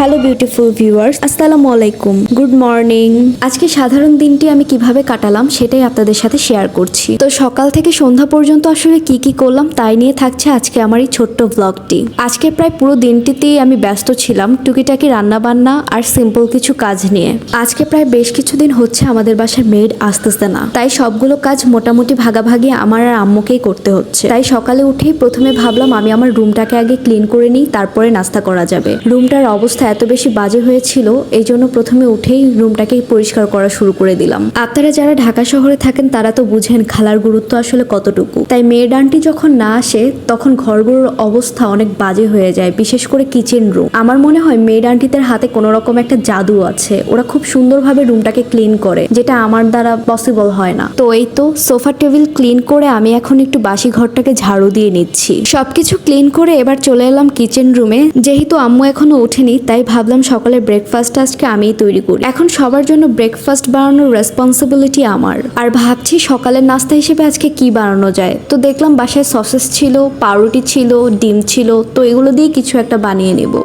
Hello beautiful viewers, আসসালামু আলাইকুম, good morning. আজকে সাধারণ দিনটি আমি কিভাবে কাটালাম সেটাই আপনাদের সাথে শেয়ার করছি। তো সকাল থেকে সন্ধ্যা পর্যন্ত আসলে কি কি করলাম তাই নিয়ে থাকছে আজকে আমার এই ছোট্ট ব্লগটি। আজকে প্রায় পুরো দিনটিতেই আমি ব্যস্ত ছিলাম টুকিটাকি রান্না বান্না আর সিম্পল কিছু কাজ নিয়ে। আজকে প্রায় বেশ কিছুদিন হচ্ছে আমাদের বাসায় মেড আসতেছে না, তাই সবগুলো কাজ মোটামুটি ভাগাভাগি আমার আর আম্মুকেই করতে হচ্ছে। তাই সকালে উঠেই প্রথমে ভাবলাম আমি আমার রুমটাকে আগে ক্লিন করে নিই, তারপরে নাস্তা করা যাবে। রুমটার অবস্থা এত বেশি বাজে হয়েছিল, এই জন্য প্রথমে উঠেই রুমটাকে পরিষ্কার করা শুরু করে দিলাম। আপনারা যারা ঢাকা শহরে থাকেন তারা তো বুঝেন খালার গুরুত্ব আসলে কতটুকু। তাই মেয়ের আন্টি যখন না আসে তখন ঘরগুলোর অবস্থা অনেক বাজে হয়ে যায়, বিশেষ করে কিচেন রুম। আমার মনে হয় মেয়ের আন্টিদের হাতে কোনো রকম একটা জাদু আছে, ওরা খুব সুন্দরভাবে রুমটাকে ক্লিন করে, যেটা আমার দ্বারা পসিবল হয় না। তো এই তো সোফা টেবিল ক্লিন করে আমি এখন একটু বাসি ঘরটাকে ঝাড়ু দিয়ে নিচ্ছি। সবকিছু ক্লিন করে এবার চলে এলাম কিচেন রুমে। যেহেতু আম্মু এখনো ওঠেনি তাই ভাবলাম সকালের ব্রেকফাস্ট আজকে আমিই তৈরি করি। এখন সবার জন্য ব্রেকফাস্ট বানানোর রেসপন্সিবিলিটি আমার। আর ভাবছি সকালের নাস্তা হিসেবে আজকে কি বানানো যায়। তো দেখলাম বাসায় সসেস ছিল, পাউরুটি ছিল, ডিম ছিল, তো এগুলো দিয়ে কিছু একটা বানিয়ে নেব।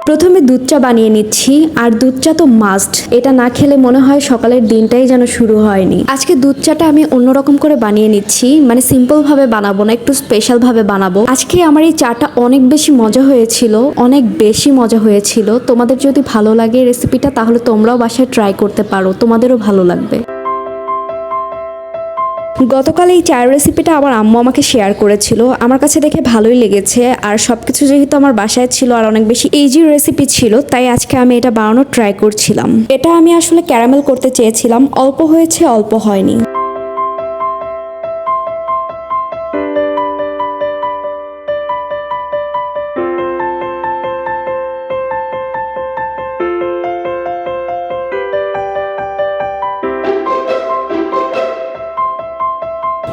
প্রথমে দুধ চা বানিয়ে নিচ্ছি, আর দুধ চা তো মাস্ট, এটা না খেলে মনে হয় সকালের দিনটাই যেন শুরু হয়নি। আজকে দুধ চাটা আমি অন্যরকম করে বানিয়ে নিচ্ছি, মানে সিম্পল ভাবে বানাবো না, একটু স্পেশাল ভাবে বানাবো। আজকে আমার এই চাটা অনেক বেশি মজা হয়েছিল, অনেক বেশি মজা হয়েছিল। তোমাদের যদি ভালো লাগে রেসিপিটা তাহলে তোমরাও বাসায় ট্রাই করতে পারো, তোমাদেরও ভালো লাগবে। গতকাল এই চায়ের রেসিপিটা আমার আম্মু আমাকে শেয়ার করেছিল, আমার কাছে দেখে ভালোই লেগেছে। আর সবকিছু যেহেতু আমার বাসায় ছিল আর অনেক বেশি ইজি রেসিপি ছিল, তাই আজকে আমি এটা বানানোর ট্রাই করছিলাম। এটা আমি আসলে ক্যারামেল করতে চেয়েছিলাম, অল্প হয়েছে, অল্প হয়নি।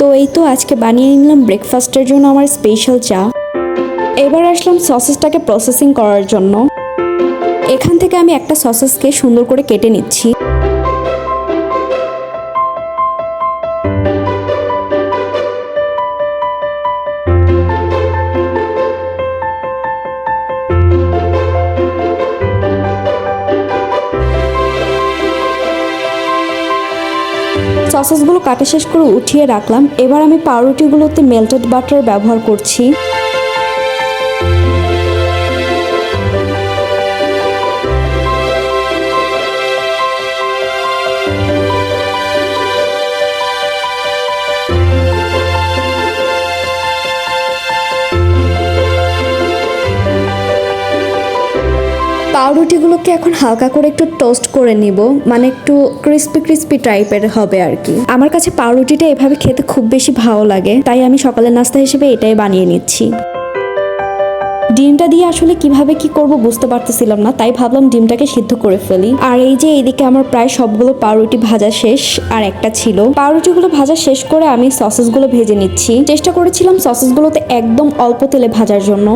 তো এই তো আজকে বানিয়ে নিলাম ব্রেকফাস্টের জন্য আমার স্পেশাল চা। এবার আসলাম সসেসটাকে প্রসেসিং করার জন্য। এখান থেকে আমি একটা সসেসকে সুন্দর করে কেটে নিচ্ছি। সসেসগুলো কাটা শেষ করে উঠিয়ে রাখলাম। এবার আমি পাউরুটিগুলোতে মেল্টেড বাটার ব্যবহার করছি। পাউরুটিগুলোকে এখন হালকা করে একটু টোস্ট করে নিব, মানে একটু ক্রিস্পি ক্রিস্পি টাইপের হবে আর কি। আমার কাছে পাউরুটিটা এভাবে খেতে খুব বেশি ভালো লাগে, তাই আমি সকালের নাস্তা হিসেবে এটাই বানিয়ে নিচ্ছি। ডিমটা দিয়ে আসলে কিভাবে কি করব বুঝতে পারতেছিলাম না, তাই ভাবলাম ডিমটাকে সিদ্ধ করে ফেলি। আর এই যে এইদিকে আমার প্রায় সবগুলো পাউরুটি ভাজা শেষ, আর একটা ছিল। পাউরুটিগুলো ভাজা শেষ করে আমি সসেসগুলো ভেজে নিচ্ছি। চেষ্টা করেছিলাম সসেসগুলোতে একদম অল্প তেলে ভাজার জন্য।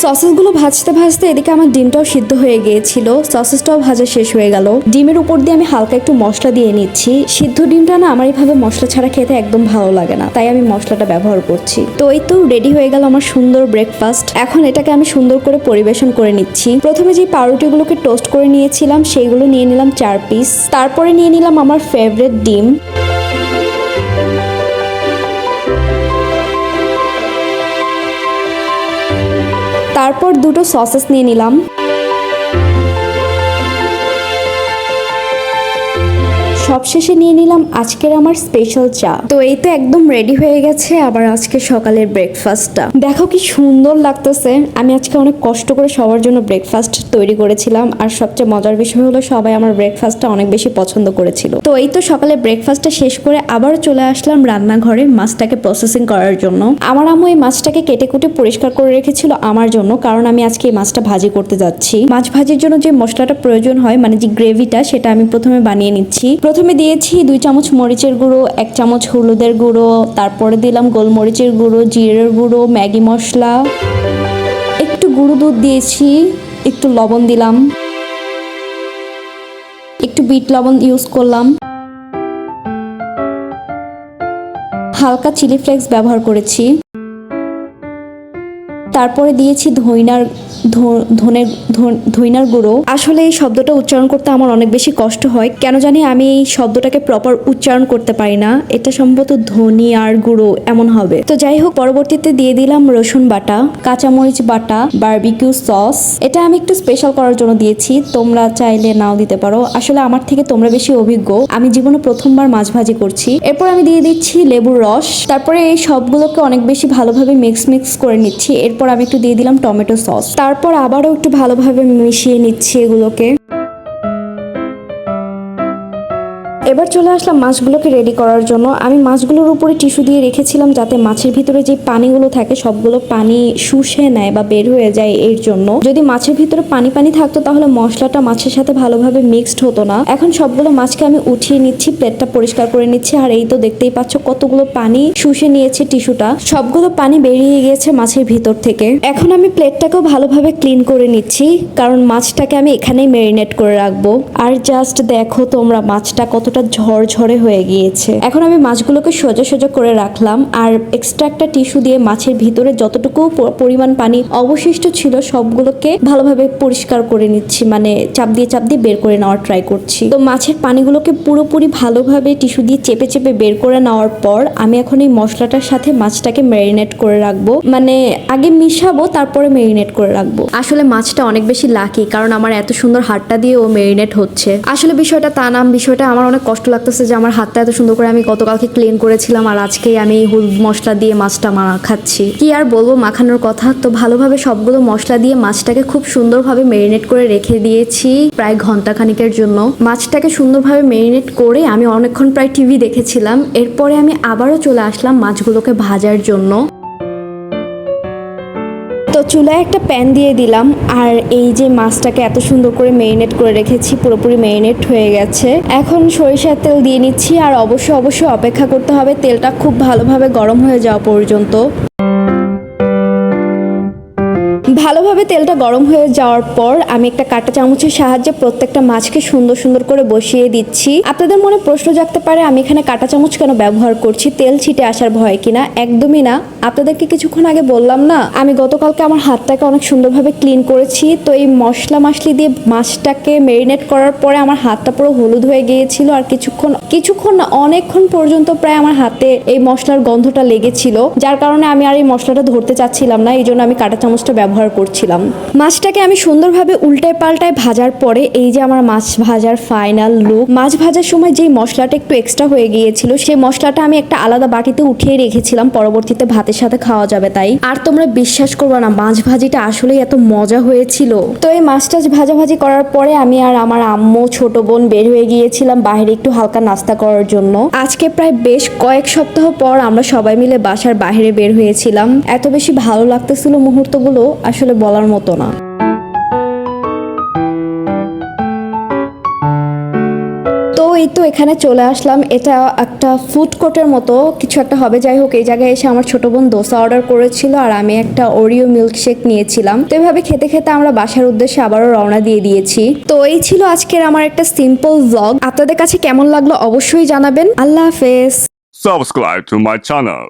সসেসগুলো ভাজতে ভাজতে এদিকে আমার ডিমটাও সিদ্ধ হয়ে গিয়েছিল, সসেসটাও ভাজা শেষ হয়ে গেল। ডিমের উপর দিয়ে আমি হালকা একটু মশলা দিয়ে নিচ্ছি। সিদ্ধ ডিমটা না আমার এইভাবে মশলা ছাড়া খেতে একদম ভালো লাগে না, তাই আমি মশলাটা ব্যবহার করছি। তো এই তো রেডি হয়ে গেল আমার সুন্দর ব্রেকফাস্ট। এখন এটাকে আমি সুন্দর করে পরিবেশন করে নিচ্ছি। প্রথমে যে পাউরুটিগুলোকে টোস্ট করে নিয়েছিলাম সেইগুলো নিয়ে নিলাম 4 পিস। তারপরে নিয়ে নিলাম আমার ফেভারিট ডিম। তারপর দুটো সসেস নিয়ে নিলাম। সবশেষে নিয়ে নিলাম আজকের আমার স্পেশাল চা। তো এই তো একদম রেডি হয়ে গেছে আবার আজকে সকালের ব্রেকফাস্টটা। দেখো কি সুন্দর লাগতেছে। আমি আজকে অনেক কষ্ট করে সবার জন্য ব্রেকফাস্ট তৈরি করেছিলাম, আর সবচেয়ে মজার বিষয় হলো সবাই আমার ব্রেকফাস্টটা অনেক বেশি পছন্দ করেছিল। তো এই তো সকালে ব্রেকফাস্টটা শেষ করে আবার চলে আসলাম রান্নাঘরে মাছটাকে প্রসেসিং করার জন্য। আমার আম্মু এই মাছটাকে কেটে কুটে পরিষ্কার করে রেখেছিল আমার জন্য, কারণ আমি আজকে এই মাছটা ভাজি করতে যাচ্ছি। মাছ ভাজির জন্য যে মশলাটা প্রয়োজন হয়, মানে যে গ্রেভিটা, সেটা আমি প্রথমে বানিয়ে নিচ্ছি। প্রথমে দিয়েছি 2 চামচ মরিচের গুঁড়ো, 1 চামচ হলুদের গুঁড়ো, তারপরে দিলাম গোলমরিচের গুঁড়ো, জিরের গুঁড়ো, ম্যাগি মশলা, একটু গুঁড়ো দুধ দিয়েছি, একটু লবণ দিলাম, একটু বিট লবণ ইউজ করলাম, হালকা চিলি ফ্লেক্স ব্যবহার করেছি। তারপরে দিয়েছি ধইনার গুঁড়ো। আসলে এই শব্দটা উচ্চারণ করতে আমার অনেক বেশি কষ্ট হয়, কেন জানি আমি এই শব্দটাকে প্রপার উচ্চারণ করতে পারি না। এটা সম্ভবত ধনিয়ার গুঁড়ো এমন হবে। তো যাই হোক, পরবর্তীতে দিয়ে দিলাম রসুন বাটা, কাঁচামরিচ বাটা, বারবিকিউ সস। এটা আমি একটু স্পেশাল করার জন্য দিয়েছি, তোমরা চাইলে নাও দিতে পারো। আসলে আমার থেকে তোমরা বেশি অভিজ্ঞ, আমি জীবনে প্রথমবার মাছ ভাজি করছি। এরপর আমি দিয়ে দিচ্ছি লেবুর রস। তারপরে এই সবগুলোকে অনেক বেশি ভালোভাবে মিক্স করে নিচ্ছি। এরপর আমি একটু দিয়ে দিলাম টমেটো সস। তারপর আবারও একটু ভালোভাবে মিশিয়ে নিচ্ছি এগুলোকে। এবার চলে আসলাম মাছগুলোকে রেডি করার জন্য। আমি মাছগুলোর উপরে টিস্যু দিয়ে রেখেছিলাম যাতে মাছের ভিতরে যে পানিগুলো থাকে সবগুলো পানি শুষে নেয় বা বের হয়ে যায়। এর জন্য যদি মাছের ভিতরে পানি থাকতো তাহলে মশলাটা মাছের সাথে ভালোভাবে মিক্সড হতো না। এখন সবগুলো মাছকে আমি উঠিয়ে নিচ্ছি, প্লেটটা পরিষ্কার করে নিচ্ছি। আর এই তো দেখতেই পাচ্ছ কতগুলো পানি শুষে নিয়েছে টিস্যুটা, সবগুলো পানি বেরিয়ে গিয়েছে মাছের ভিতর থেকে। এখন আমি প্লেটটাকেও ভালোভাবে ক্লিন করে নিচ্ছি, কারণ মাছটাকে আমি এখানেই ম্যারিনেট করে রাখবো। আর জাস্ট দেখো তোমরা মাছটা কতটা ঝরঝরে হয়ে গিয়েছে। এখন আমি মাছগুলোকে সোজা করে রাখলাম, আর এক্সট্রা একটা টিস্যু দিয়ে মাছের ভিতরে যতটুকু পরিমাণ পানি অবশিষ্ট ছিল সবগুলোকে ভালোভাবে পরিষ্কার করে নিচ্ছি, মানে চাপ দিয়ে বের করে নেওয়ার ট্রাই করছি। তো মাছের পানিগুলোকে পুরোপুরি ভালোভাবে টিস্যু দিয়ে চেপে বের করে নেওয়ার পর আমি এখন এই মশলাটার সাথে মাছটাকে ম্যারিনেট করে রাখবো, মানে আগে মিশাবো তারপরে ম্যারিনেট করে রাখবো। আসলে মাছটা অনেক বেশি লাকি, কারণ আমার এত সুন্দর হাতটা দিয়ে ও ম্যারিনেট হচ্ছে। আসলে বিষয়টা তা না, বিষয়টা আমার অনেক কষ্ট লাগতেছে যে আমার হাতটা এত সুন্দর করে আমি গতকালকে ক্লিন করেছিলাম, আর আজকে আমি হলুদ মশলা দিয়ে মাছটা মাখাচ্ছি। কি আর বলবো মাখানোর কথা। তো ভালোভাবে সবগুলো মশলা দিয়ে মাছটাকে খুব সুন্দরভাবে ম্যারিনেট করে রেখে দিয়েছি প্রায় ঘন্টা খানিকের জন্য। মাছটাকে সুন্দরভাবে ম্যারিনেট করে আমি অনেকক্ষণ প্রায় টিভি দেখেছিলাম। এরপরে আমি আবারও চলে আসলাম মাছগুলোকে ভাজার জন্য। তো চুলায় একটা প্যান দিয়ে দিলাম, আর এই যে মাছটাকে এত সুন্দর করে ম্যারিনেট করে রেখেছি পুরোপুরি ম্যারিনেট হয়ে গেছে। এখন সরিষার তেল দিয়ে নিচ্ছি, আর অবশ্যই অপেক্ষা করতে হবে তেলটা খুব ভালোভাবে গরম হয়ে যাওয়া পর্যন্ত। ভালোভাবে তেলটা গরম হয়ে যাওয়ার পর আমি একটা কাঁটা চামচের সাহায্যে প্রত্যেকটা মাছকে সুন্দর করে বসিয়ে দিচ্ছি। আপনাদের মনে প্রশ্ন জাগতে পারে আমি এখানে কাঁটা চামচ কেন ব্যবহার করছি, তেল ছিটে আসার ভয় কিনা। একদমই না, আপনাদেরকে কিছুক্ষণ আগে বললাম না আমি গতকালকে আমার হাতটাকে অনেক সুন্দরভাবে ক্লিন করেছি। তো এই মশলা মাছলি দিয়ে মাছটাকে ম্যারিনেট করার পরে আমার হাতটা পুরো হলুদ হয়ে গিয়েছিল, আর কিছুক্ষণ না অনেকক্ষণ পর্যন্ত প্রায় আমার হাতে এই মশলার গন্ধটা লেগেছিল, যার কারণে আমি আর এই মশলাটা ধরতে চাচ্ছিলাম না। এই জন্য আমি কাঁটা চামচটা ব্যবহার করছিলাম। মাছটাকে আমি সুন্দরভাবে উল্টায় পাল্টায় ভাজার পরে এই যে আমার মাছ ভাজার ফাইনাল লুক। মাছ ভাজার সময় যেই মশলাটা একটু এক্সট্রা হয়ে গিয়েছিল সেই মশলাটা আমি একটা আলাদা বাটিতে উঠিয়ে রেখেছিলাম, পরবর্তীতে ভাতের সাথে খাওয়া যাবে তাই। আর তোমরা বিশ্বাস করবে না মাছ ভাজিটা আসলেই এত মজা হয়েছিল। তো এই মাছটা ভাজাভাজি করার পরে আমি আর আমার আম্মু ছোট বোন বের হয়ে গিয়েছিলাম বাইরে একটু হালকা নাস্তা করার জন্য। আজকে প্রায় বেশ কয়েক সপ্তাহ পর আমরা সবাই মিলে বাসার বাইরে বের হয়েছিলাম। এত বেশি ভালো লাগতেছিল মুহূর্তগুলো, আসলে বলার মতো না। তো এই তো এখানে চলে আসলাম, এটা একটা ফুড কোর্টের মতো কিছু একটা হবে। যাই হোক, এই জায়গায় এসে আমার ছোট বোন দোসা অর্ডার করেছিল আর আমি একটা ওরিও মিল্কশেক নিয়েছিলাম। তো এভাবে খেতে আমরা বাসার উদ্দেশ্যে আবারও রওনা দিয়ে দিয়েছি। তো এই ছিল আজকের আমার একটা সিম্পল ব্লগ। আপনাদের কাছে কেমন লাগলো অবশ্যই জানাবেন। আল্লাহ হাফেজ। Subscribe to my channel.